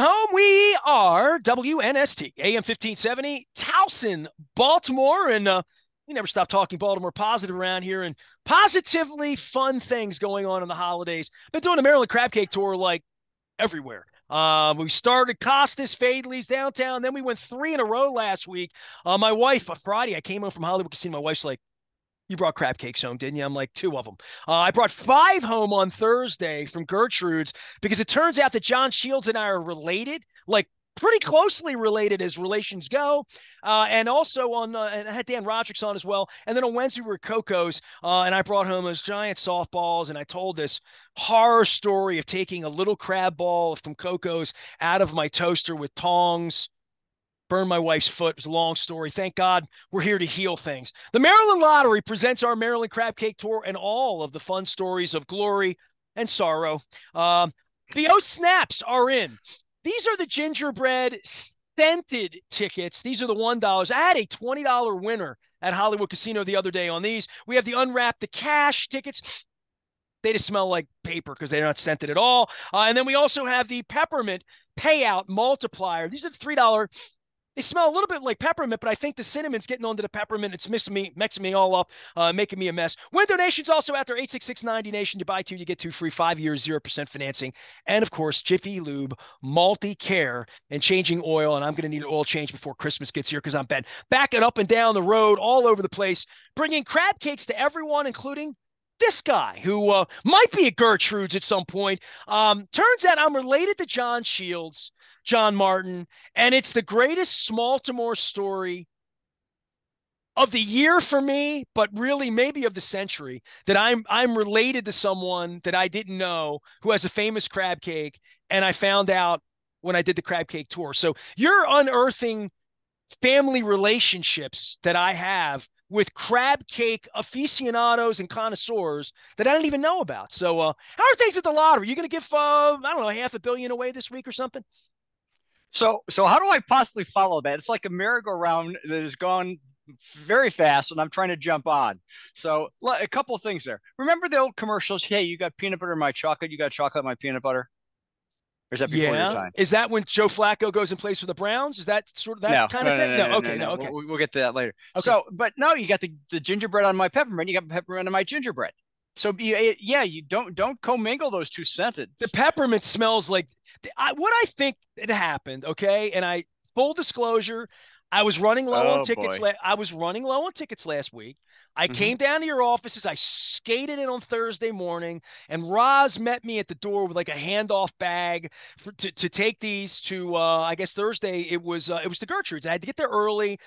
home. We are WNST, AM 1570, Towson, Baltimore. And we never stop talking Baltimore positive around here and positively fun things going on in the holidays. Been doing a Maryland Crab Cake Tour like everywhere. We started Costas, Fadley's downtown. Then we went three in a row last week. My wife, Friday, I came home from Hollywood Casino. My wife's like, you brought crab cakes home, didn't you? I'm like, two of them. I brought five home on Thursday from Gertrude's because it turns out that John Shields and I are related, like pretty closely related as relations go. And also and I had Dan Roderick's on as well. And then on Wednesday, we were at Coco's, and I brought home those giant softballs. And I told this horror story of taking a little crab ball from Coco's out of my toaster with tongs. Burned my wife's foot. It was a long story. Thank God we're here to heal things. The Maryland Lottery presents our Maryland Crab Cake Tour and all of the fun stories of glory and sorrow. The O Snaps are in. These are the gingerbread scented tickets. These are the $1. I had a $20 winner at Hollywood Casino the other day on these. We have the Unwrap the Cash tickets. They just smell like paper because they're not scented at all. And then we also have the Peppermint Payout Multiplier. These are the $3. They smell a little bit like peppermint, but I think the cinnamon's getting onto the peppermint. It's mixing me all up, making me a mess. Win donations also out there, 866-90-NATION. You buy two, you get two free, 5 years, 0% financing. And, of course, Jiffy Lube, multi-care, and changing oil. And I'm going to need an oil change before Christmas gets here because I'm backing up and down the road all over the place, bringing crab cakes to everyone, including this guy who might be at Gertrude's at some point. Turns out I'm related to John Shields, John Martin, and it's the greatest Smaltimore story of the year for me, but really maybe of the century, that I'm related to someone that I didn't know who has a famous crab cake, and I found out when I did the crab cake tour. So you're unearthing family relationships that I have with crab cake aficionados and connoisseurs that I didn't even know about. So how are things at the lottery? Are you going to give, I don't know, $500 million away this week or something? So how do I possibly follow that? It's like a merry-go-round that has gone very fast, and I'm trying to jump on. So a couple of things there. Remember the old commercials? Hey, you got peanut butter in my chocolate. You got chocolate in my peanut butter. Or is that before your Yeah. time? Is that when Joe Flacco goes and plays for the Browns? Is that sort of that No, kind no, of no, thing? no, No. no, Okay. no, No. no. Okay. We'll get to that later. Okay. So, but no, you got the gingerbread on my peppermint. You got peppermint on my gingerbread. So yeah, you don't commingle those two The sentences. peppermint smells like what I think it happened. Okay. And full disclosure, I was running low on Oh tickets. boy. I was running low on tickets last week. I Hmm. came down to your offices. I skated in on Thursday morning, and Roz met me at the door with like a handoff bag to take these to. I guess Thursday it was the Gertrudes. I had to get there early.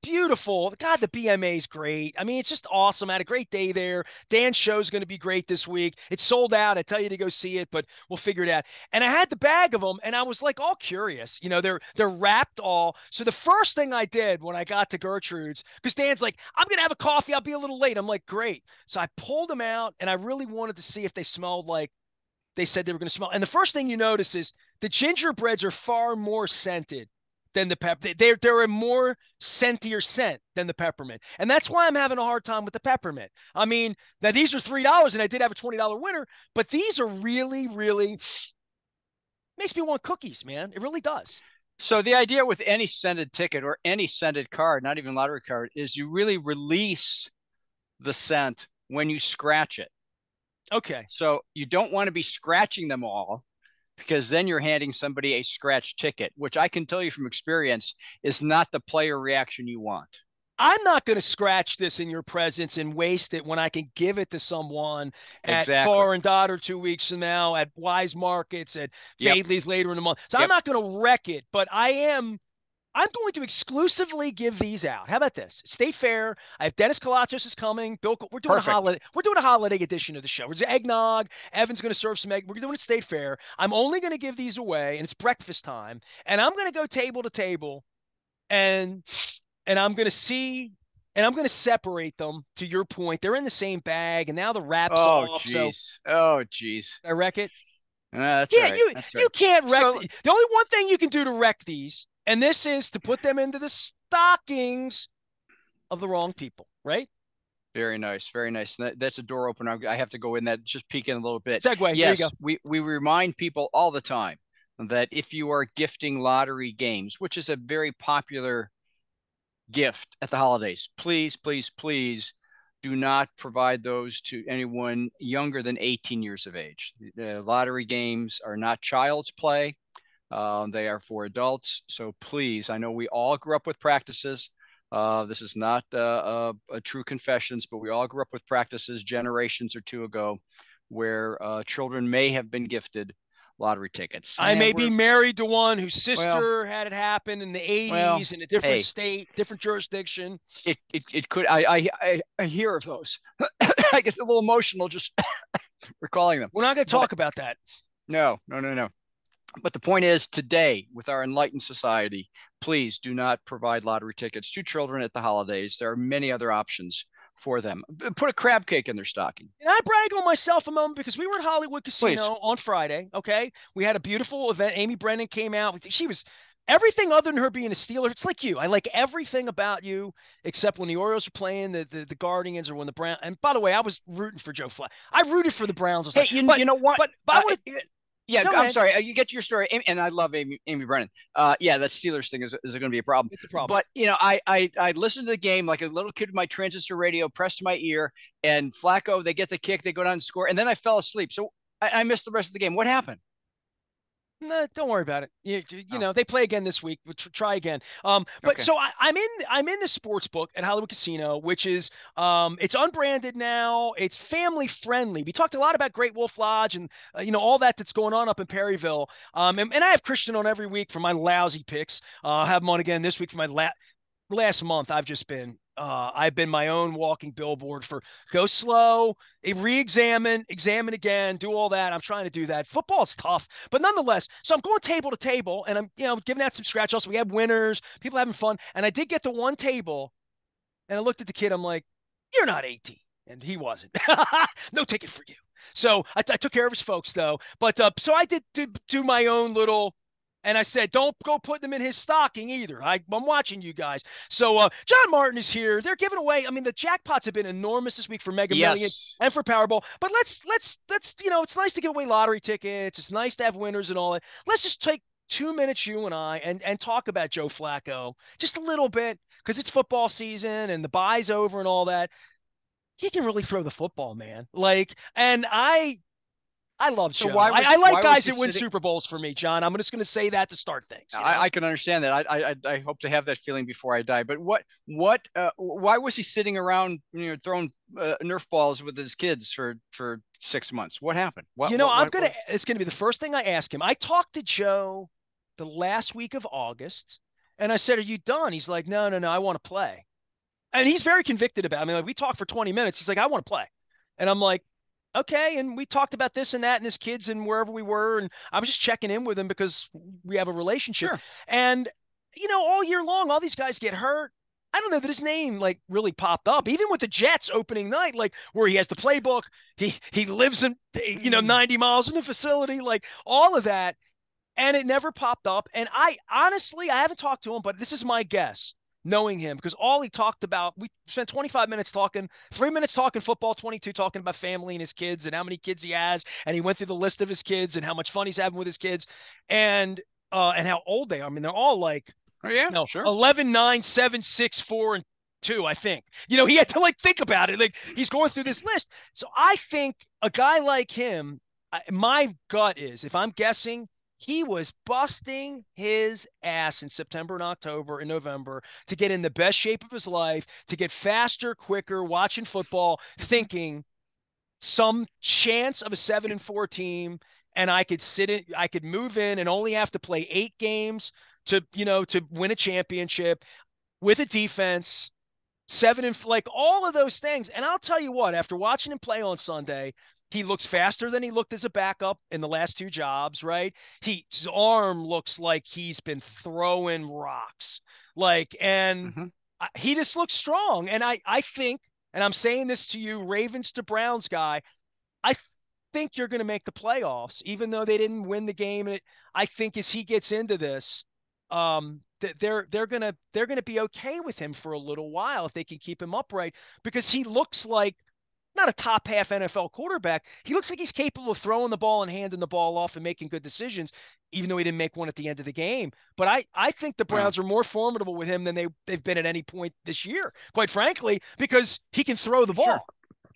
Beautiful. God, the BMA is great. I mean, it's just awesome. I had a great day there. Dan's show's going to be great this week. It's sold out. I tell you to go see it, but we'll figure it out. And I had the bag of them, and I was like all curious. You know, they're wrapped all. So the first thing I did when I got to Gertrude's, because Dan's like, I'm gonna have a coffee. I'll be a little late. I'm like, great. So I pulled them out, and I really wanted to see if they smelled like they said they were going to smell. And the first thing you notice is the gingerbreads are far more scented than the pepper. They're a more scentier scent than the peppermint, and that's why I'm having a hard time with the peppermint. I mean, now these are $3, and I did have a $20 winner, but these are really, really makes me want cookies, man. It really does. So the idea with any scented ticket or any scented card, not even lottery card, is you really release the scent when you scratch it. Okay. So you don't want to be scratching them all because then you're handing somebody a scratch ticket, which I can tell you from experience is not the player reaction you want. I'm not going to scratch this in your presence and waste it when I can give it to someone at Exactly. Far and Daughter 2 weeks from now, at Wise Markets, at Yep. Fadley's later in the month. So I'm Yep. not going to wreck it, but I'm going to exclusively give these out. How about this? State Fair. I have Dennis Colatos is coming. Bill, we're doing a Perfect. holiday. We're doing a holiday edition of the show. There's eggnog. Evan's going to serve some egg. We're doing it State Fair. I'm only going to give these away, and it's breakfast time. And I'm going to go table to table, and I'm going to see, and I'm going to separate them. To your point, they're in the same bag, and now the wrap's Oh, off. So geez. Oh, geez. I wreck it. That's all Yeah, right. you That's you right. can't wreck So, the only one thing you can do to wreck these, and this is to put them into the stockings of the wrong people, right? very nice. Very nice. That's a door opener. I have to go in that, just peek in a little bit. Segue. There you go. Yes, we remind people all the time. that if you are gifting lottery games, which is a very popular gift at the holidays, please, please, please do not provide those to anyone younger than 18 years of age. The lottery games are not child's play. They are for adults. So please, I know we all grew up with practices. This is not a true confessions, but we all grew up with practices generations or two ago where children may have been gifted lottery tickets. I may be We're, married to one whose well, sister had it happen in the well, 80s in a different hey, state, different jurisdiction. it could, I hear of those. I get a little emotional just recalling them. We're not going to But talk about that. no, no, no, no. But the point is, today, with our enlightened society, please do not provide lottery tickets to children at the holidays. There are many other options for them. Put a crab cake in their stocking. And I brag on myself a moment because we were at Hollywood Please. Casino on Friday. Okay. We had a beautiful event. Amy Brennan came out. She was everything other than her being a Steeler. It's like you. I like everything about you except when the Orioles are playing the Guardians or when the Browns. And by the way, I was rooting for Joe Flacco. I rooted for the Browns last Hey, night. But you know what? but I want to Yeah, go I'm ahead. sorry. You get to your story, and I love Amy Brennan. Yeah, that Steelers thing is going to be a problem. It's a problem. But I listened to the game like a little kid with my transistor radio pressed to my ear, and Flacco, they get the kick, they go down and score, and then I fell asleep. So I missed the rest of the game. What happened? No, don't worry about it. You Oh, know they play again this week. We'll try again. But okay, so I'm in the sports book at Hollywood Casino, which is it's unbranded now. It's family friendly. We talked a lot about Great Wolf Lodge and all that's going on up in Perryville. And I have Christian on every week for my lousy picks. I have him on again this week for my last month. I've been my own walking billboard for go slow, re-examine, examine again, do all that. I'm trying to do that. Football's tough, but nonetheless, so I'm going table to table and I'm, giving out some scratch offs. We have winners, people having fun. And I did get to one table and I looked at the kid. I'm like, you're not 18. And he wasn't. No ticket for you. So I took care of his folks though. But so I did do my own little and I said, don't go putting them in his stocking either. I'm watching you guys. So John Martin is here. They're giving away. I mean, the jackpots have been enormous this week for Mega Million yes. and for Powerball. But let's it's nice to give away lottery tickets. It's nice to have winners and all that. Let's just take 2 minutes, you and I, and talk about Joe Flacco just a little bit because it's football season and the bye's over and all that. He can really throw the football, man. Like, and I love So Joe. I like why was guys he that win sitting? Super Bowls for me, John. I'm just going to say that to start things. I can understand that. I hope to have that feeling before I die. But why was he sitting around throwing Nerf balls with his kids for 6 months? What happened? It's gonna be the first thing I ask him. I talked to Joe the last week of August, and I said, "Are you done?" He's like, "No, no, no. I want to play." And he's very convicted about it. I mean, like, we talked for 20 minutes. He's like, "I want to play," and I'm like, okay. And we talked about this and that and his kids and wherever we were. And I was just checking in with him because we have a relationship. Sure. And, all year long, all these guys get hurt. I don't know that his name like really popped up, even with the Jets opening night, like where he has the playbook. He lives in 90 miles from the facility, like all of that. And it never popped up. And I honestly, I haven't talked to him, but this is my guess, knowing him, because all he talked about, we spent 25 minutes talking, 3 minutes talking football, 22 talking about family and his kids and how many kids he has. And he went through the list of his kids and how much fun he's having with his kids and how old they are. I mean, they're all like, Oh yeah, sure. 11, 9, 7, 6, 4, and 2, I think. He had to like think about it. Like he's going through this list. So I think a guy like him, my gut is, if I'm guessing, he was busting his ass in September and October and November to get in the best shape of his life, to get faster, quicker, watching football, thinking some chance of a 7-4 team, and I could move in and only have to play 8 games to win a championship with a defense, like all of those things. And I'll tell you what, after watching him play on Sunday, he looks faster than he looked as a backup in the last 2 jobs, right? His arm looks like he's been throwing rocks. Like, and Mm-hmm. he just looks strong. And I think, and I'm saying this to you, Ravens to Browns guy, I think you're going to make the playoffs, even though they didn't win the game. And I think as he gets into this, they're gonna be okay with him for a little while if they can keep him upright because he looks like not a top half NFL quarterback. He looks like he's capable of throwing the ball and handing the ball off and making good decisions, even though he didn't make one at the end of the game. But I think the Well, Browns are more formidable with him than they've been at any point this year, quite frankly, because he can throw the sure. ball.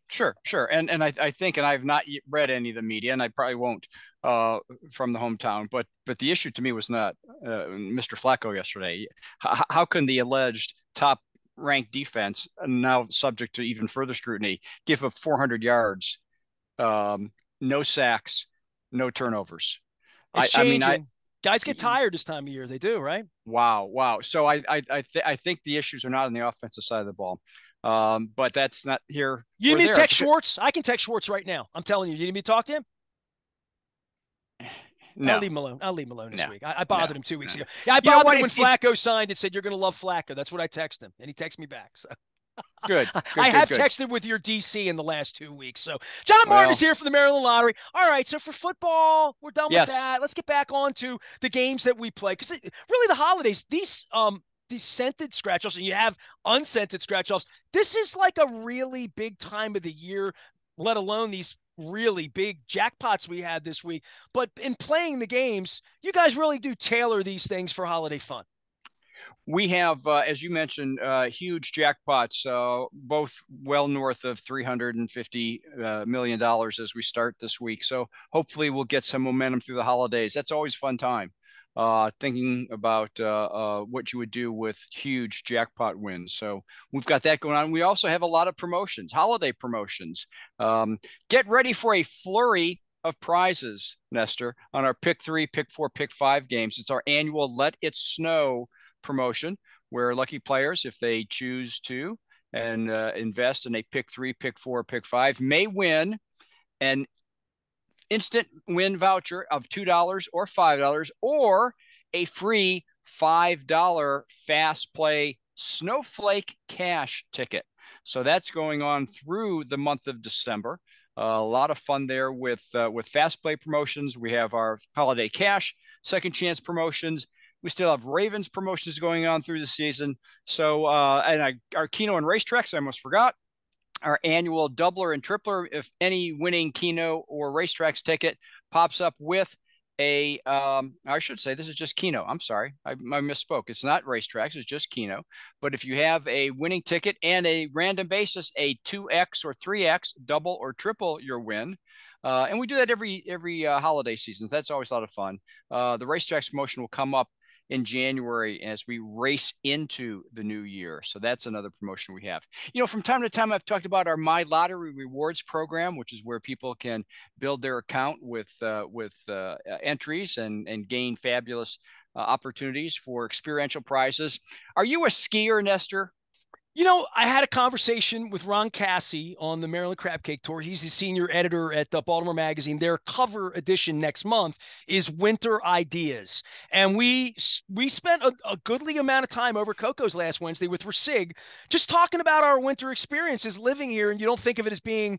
Sure. And I think, and I've not read any of the media, and I probably won't uh, from the hometown, but the issue to me was not Mr. Flacco yesterday. How can the alleged top ranked defense, now subject to even further scrutiny, give up 400 yards, no sacks, no turnovers? It's I mean, changing. Guys get tired this time of year. They do, right? wow. So I think the issues are not on the offensive side of the ball. But that's not here You need or me to there. text Schwartz? I can text Schwartz right now. I'm telling you. You need me to talk to him? I'll No, leave him alone. I'll leave him alone this no, week. I no, bothered him 2 weeks no. ago. Yeah, I You know bothered what? him when If Flacco signed and said, "You're going to love Flacco." That's what I texted him. And he texted me back. So good, I good, good, have good. texted with your DC in the last 2 weeks. So John Martin is Well, here for the Maryland Lottery. All right. So for football, we're done with yes, that. Let's get back on to the games that we play. Because really the holidays, these scented scratch offs, and you have unscented scratch offs. This is like a really big time of the year, let alone these really big jackpots we had this week. But in playing the games, you guys really do tailor these things for holiday fun. we have, as you mentioned, huge jackpots, both well north of $350 million as we start this week. So hopefully we'll get some momentum through the holidays. That's always a fun time. Thinking about what you would do with huge jackpot wins. So we've got that going on. We also have a lot of promotions, holiday promotions. Get ready for a flurry of prizes, Nestor, on our pick 3, pick 4, pick 5 games. It's our annual Let It Snow promotion where lucky players, if they choose to and invest in a pick 3, pick 4, pick 5, may win an instant win voucher of $2 or $5 or a free $5 fast play snowflake cash ticket. So that's going on through the month of December. A lot of fun there with fast play promotions. We have our holiday cash, second chance promotions. We still have Ravens promotions going on through the season. So our Keno and racetracks, I almost forgot, our annual doubler and tripler. If any winning Keno or racetracks ticket pops up with I should say this is just Keno. I'm sorry, I misspoke. It's not racetracks, it's just Keno. But if you have a winning ticket and a random basis, a 2x or 3x, double or triple your win. And we do that every holiday season. That's always a lot of fun. The racetracks promotion will come up in January as we race into the new year. So that's another promotion we have. From time to time, I've talked about our My Lottery Rewards program, which is where people can build their account with entries and gain fabulous opportunities for experiential prizes. Are you a skier, Nestor? I had a conversation with Ron Cassie on the Maryland Crab Cake Tour. He's the senior editor at the Baltimore Magazine. Their cover edition next month is Winter Ideas. And we spent a goodly amount of time over Coco's last Wednesday with Rasig, just talking about our winter experiences living here. And you don't think of it as being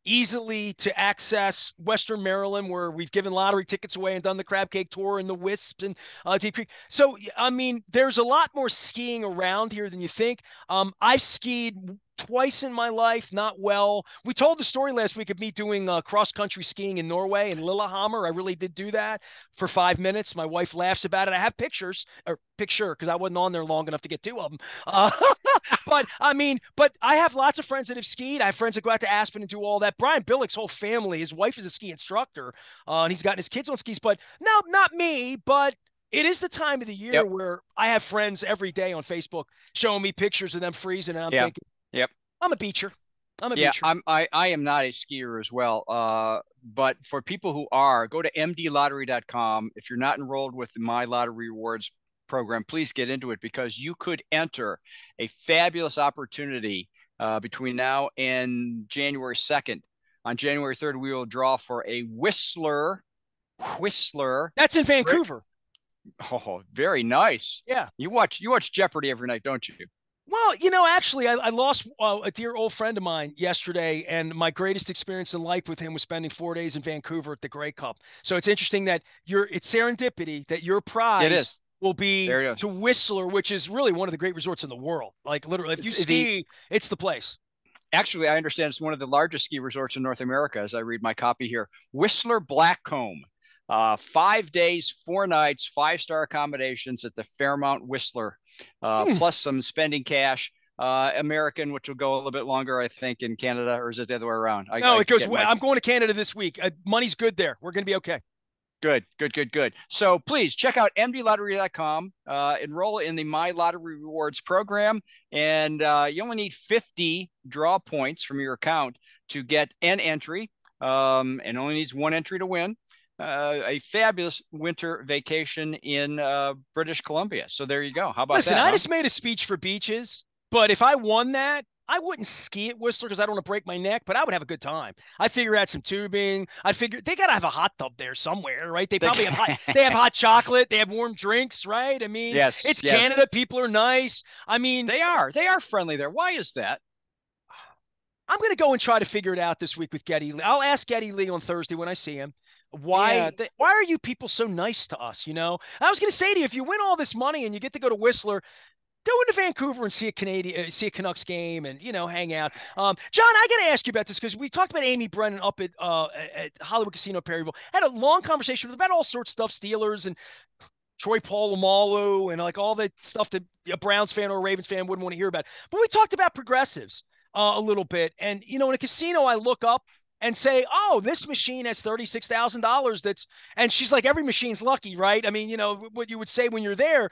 easily to access Western Maryland, where we've given lottery tickets away and done the Crab Cake Tour and the Wisps and Deep Creek. So, I mean, there's a lot more skiing around here than you think. I've skied twice in my life, not well. We told the story last week of me doing cross-country skiing in Norway in Lillehammer. I really did do that for 5 minutes. My wife laughs about it. I have pictures, or picture, because I wasn't on there long enough to get two of them. But I have lots of friends that have skied. I have friends that go out to Aspen and do all that. Brian Billick's whole family, his wife is a ski instructor, and he's gotten his kids on skis. But no, not me. But it is the time of the year Yep. where I have friends every day on Facebook showing me pictures of them freezing, and I'm Yeah. thinking, Yep. I'm a beacher. I'm a Yeah, beacher. I am not a skier as well. But for people who are, go to mdlottery.com. If you're not enrolled with the My Lottery Rewards program, please get into it because you could enter a fabulous opportunity between now and January 2nd. On January 3rd, we will draw for a Whistler. That's in Vancouver. Oh, very nice. Yeah. You watch Jeopardy every night, don't you? Well, actually, I lost a dear old friend of mine yesterday, and my greatest experience in life with him was spending 4 days in Vancouver at the Grey Cup. So it's interesting that it's serendipity that your It prize is. will be There it is. to Whistler, which is really one of the great resorts in the world. Like literally, if you It's the ski, it's the place. Actually, I understand it's one of the largest ski resorts in North America, as I read my copy here. Whistler Blackcomb. 5 days, 4 nights, five-star accommodations at the Fairmount Whistler, Hmm. plus some spending cash. American, which will go a little bit longer, I think, in Canada, or is it the other way around? No, I it goes. get my I'm going to Canada this week. Money's good there. We're going to be okay. Good, good, good, good. So please check out mdlottery.com, enroll in the My Lottery Rewards program, and you only need 50 draw points from your account to get an entry, and only needs one entry to win. A fabulous winter vacation in British Columbia. So there you go. How about Listen, that, I huh? just made a speech for beaches, but if I won that, I wouldn't ski at Whistler because I don't want to break my neck, but I would have a good time. I figure out some tubing. I figure they gotta have a hot tub there somewhere, right? They They probably have hot. They have hot chocolate. They have warm drinks, right? I mean, yes, it's Canada. yes. People are nice. I mean, They are. They are friendly there. Why is that? I'm gonna go and try to figure it out this week with Getty Lee. I'll ask Getty Lee on Thursday when I see him. Yeah, Why? Why are you people so nice to us? I was gonna say to you, if you win all this money and you get to go to Whistler, go into Vancouver and see a Canucks game, and hang out. John, I got to ask you about this because we talked about Amy Brennan up at Hollywood Casino Perryville. Had a long conversation with her about all sorts of stuff, Steelers and Troy Polamalu, and like all the stuff that a Browns fan or a Ravens fan wouldn't want to hear about. But we talked about progressives a little bit, and in a casino, I look up and say, "Oh, this machine has $36,000." And she's like, "Every machine's lucky, right?" I mean, what you would say when you're there.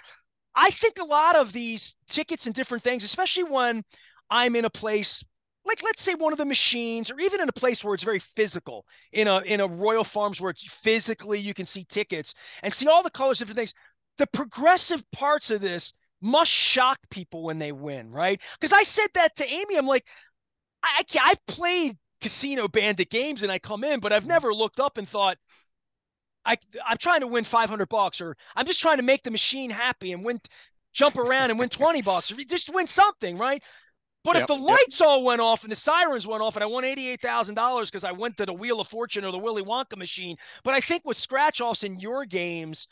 I think a lot of these tickets and different things, especially when I'm in a place like, let's say, one of the machines, or even in a place where it's very physical, in a Royal Farms where it's physically you can see tickets and see all the colors, different things. The progressive parts of this must shock people when they win, right? Because I said that to Amy. I'm like, I've played casino bandit games and I come in, but I've never looked up and thought, I I'm trying to win $500, or I'm just trying to make the machine happy and jump around and win $20, or just win something, right? But if Yep, the yep. lights all went off and the sirens went off and I won $88,000 because I went to the Wheel of Fortune or the Willy Wonka machine. But I think with scratch offs in your games,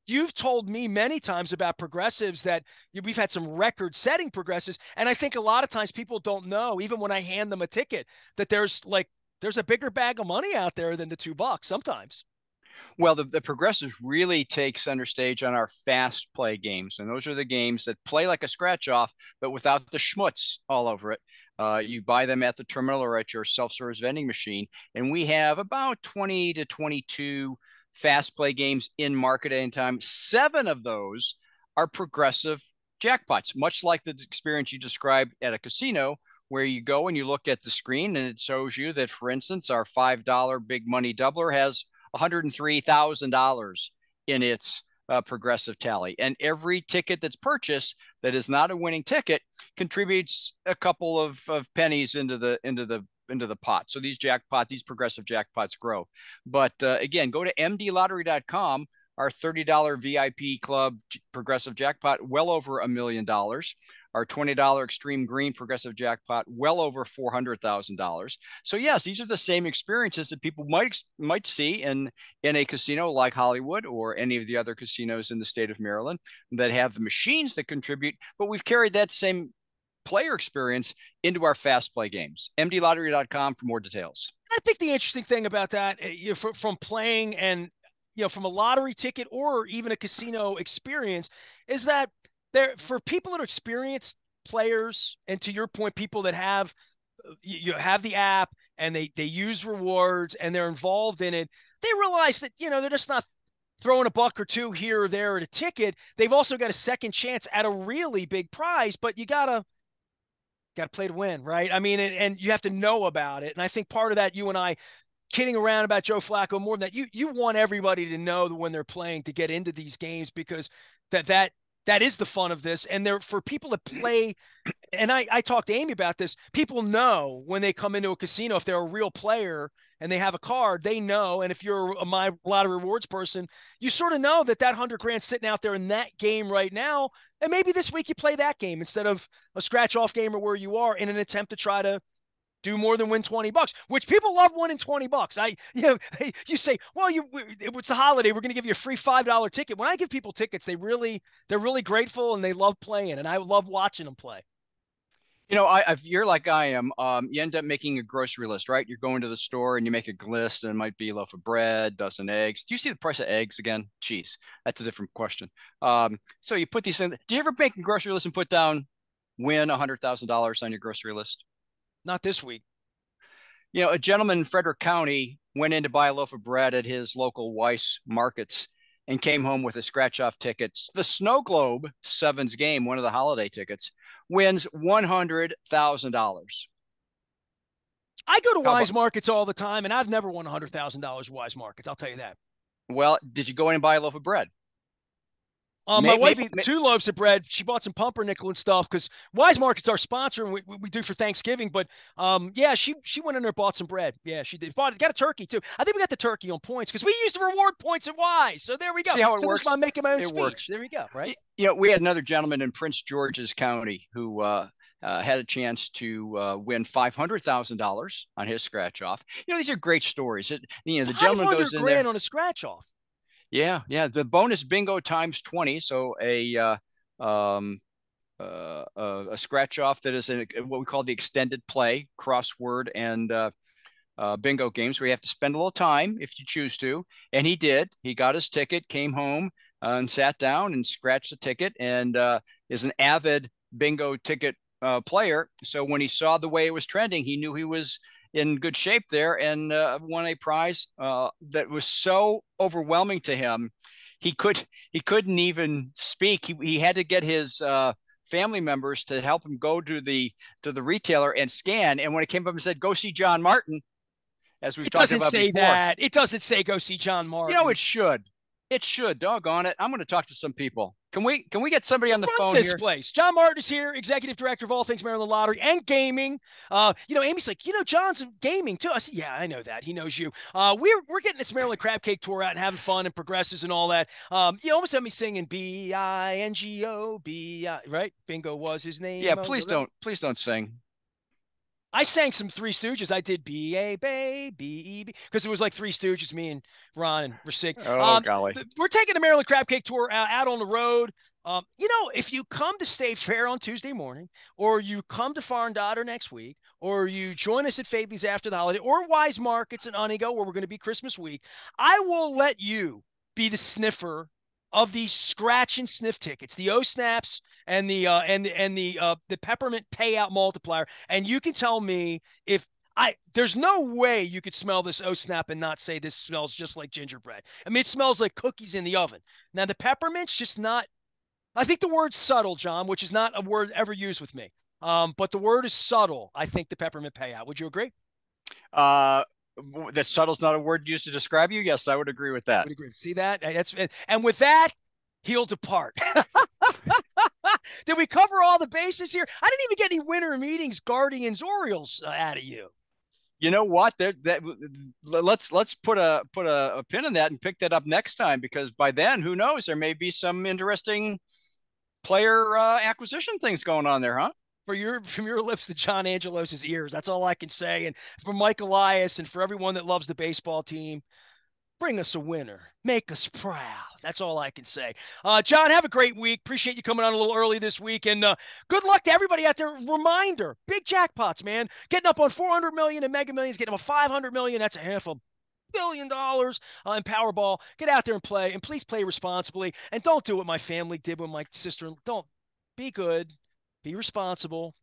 you've told me many times about progressives that we've had some record setting progressives. And I think a lot of times people don't know, even when I hand them a ticket, that there's a bigger bag of money out there than the $2 sometimes. Well, the progressives really take center stage on our fast play games. And those are the games that play like a scratch off, but without the schmutz all over it. You buy them at the terminal or at your self service vending machine. And we have about 20 to 22 fast play games in market at any time. 7 of those are progressive jackpots, much like the experience you described at a casino, where you go and you look at the screen and it shows you that, for instance, our $5 big money doubler has $103,000 in its progressive tally. And every ticket that's purchased that is not a winning ticket contributes a couple of pennies into the pot. So these progressive jackpots grow. But again, go to mdlottery.com. Our $30 VIP club progressive jackpot, well over $1 million. Our $20 extreme green progressive jackpot, well over $400,000. So yes, these are the same experiences that people might see in a casino like Hollywood or any of the other casinos in the state of Maryland that have machines that contribute. But we've carried that same player experience into our fast play games. mdlottery.com for more details. I think the interesting thing about that, from playing and from a lottery ticket or even a casino experience, is that there for people that are experienced players, and to your point, people that you have the app and they use rewards and they're involved in it, they realize that they're just not throwing a buck or two here or there at a ticket. They've also got a second chance at a really big prize, but you gotta play to win, right? I mean, and you have to know about it. And I think part of that, you and I kidding around about Joe Flacco, more than that, you want everybody to know that when they're playing to get into these games, because that is the fun of this. And they're for people to play. And I talked to Amy about this. People know when they come into a casino, if they're a real player and they have a card, they know. And if you're a My Lottery Rewards person, you sort of know that 100 grand sitting out there in that game right now. And maybe this week you play that game instead of a scratch off game or where you are, in an attempt to try to do more than win $20, which people love winning $20. You say, well, it's a holiday, we're going to give you a free $5 ticket. When I give people tickets, they're really grateful and they love playing, and I love watching them play. If you're like I am, you end up making a grocery list, right? You're going to the store and you make a list, and it might be a loaf of bread, dozen eggs. Do you see the price of eggs again? Jeez, that's a different question. So you put these in. Do you ever make a grocery list and put down win $100,000 on your grocery list? Not this week. A gentleman in Frederick County went in to buy a loaf of bread at his local Weiss markets and came home with a scratch off ticket. The Snow Globe Sevens game, one of the holiday tickets, wins $100,000. I go to How about, Wise Markets all the time, and I've never won $100,000 Wise Markets. I'll tell you that. well, did you go in and buy a loaf of bread? My wife Maybe, bought 2 loaves of bread. She bought some pumpernickel and stuff because Wise Market's our sponsor and we do for Thanksgiving. But yeah, she went in there and bought some bread. Yeah, she did. Got a turkey too. I think we got the turkey on points because we used the reward points at Wise. So there we go. see how it So there's my works? making my own It speech. works. There we go. Right. We had another gentleman in Prince George's County who had a chance to win $500,000 on his scratch off. These are great stories. The Five gentleman hundred goes in there. grand on a scratch off. Yeah, yeah. The bonus bingo times 20. So um, a scratch off that is what we call the extended play crossword and bingo games where you have to spend a little time if you choose to. And he did. He got his ticket, came home and sat down and scratched the ticket, and is an avid bingo ticket player. So when he saw the way it was trending, he knew he was in good shape there and won a prize that was so overwhelming to him. He couldn't even speak. He had to get his family members to help him go to the retailer and scan. And when it came up and said, "Go see John Martin," as we've It talked doesn't about say before, that. It doesn't say go see John Martin. it should. It should. Doggone it! I'm going to talk to some people. Can we get somebody on the Runs phone this here? place. John Martin is here, executive director of all things Maryland Lottery and gaming. Amy's like, John's in gaming too. I said, yeah, I know that. He knows you. We're getting this Maryland Crab Cake tour out and having fun and progresses and all that. You almost had me singing BINGO, right? Bingo was his Yeah, name. please don't sing. I sang some Three Stooges. I did B-A, B-E-B, because it was like Three Stooges, me and Ron and Rasig. Oh golly. We're taking the Maryland Crab Cake Tour out on the road. If you come to State Fair on Tuesday morning, or you come to Farm Daughter next week, or you join us at Fadley's after the holiday, or Wise Markets in Unigo, where we're going to be Christmas week, I will let you be the sniffer of these scratch and sniff tickets, the O snaps and the peppermint payout multiplier, and you can tell me if there's no way you could smell this O snap and not say this smells just like gingerbread. I mean, it smells like cookies in the oven. Now the peppermint's just not. I think the word's subtle, John, which is not a word ever used with me. But the word is subtle. I think the peppermint payout. Would you agree? Uh, that subtle's not a word used to describe you. Yes, I would agree with that. Would agree. See that? And with that, he'll depart. Did we cover all the bases here? I didn't even get any winter meetings, Guardians, Orioles out of you. You know what? Let's put a pin in that and pick that up next time, because by then, who knows? There may be some interesting player acquisition things going on there, huh? From your lips to John Angelos's ears. That's all I can say. And for Mike Elias and for everyone that loves the baseball team, bring us a winner. Make us proud. That's all I can say. John, have a great week. Appreciate you coming on a little early this week. And good luck to everybody out there. Reminder, big jackpots, man. Getting up on 400 million in Mega Millions, getting up on 500 million. That's a $500 million in Powerball. Get out there and play. And please play responsibly. And don't do what my family did when my sister. Don't. Be good. Be responsible.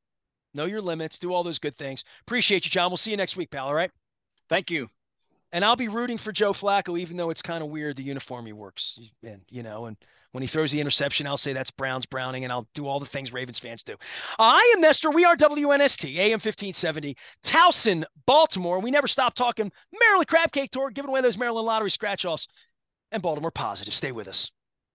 Know your limits. Do all those good things. Appreciate you, John. We'll see you next week, pal. All right? Thank you. And I'll be rooting for Joe Flacco, even though it's kind of weird the uniform he works in, and when he throws the interception, I'll say that's Brown's Browning, and I'll do all the things Ravens fans do. I am Nestor. We are WNST, AM 1570, Towson, Baltimore. We never stop talking Maryland Crab Cake Tour, giving away those Maryland Lottery scratch-offs and Baltimore Positive. Stay with us.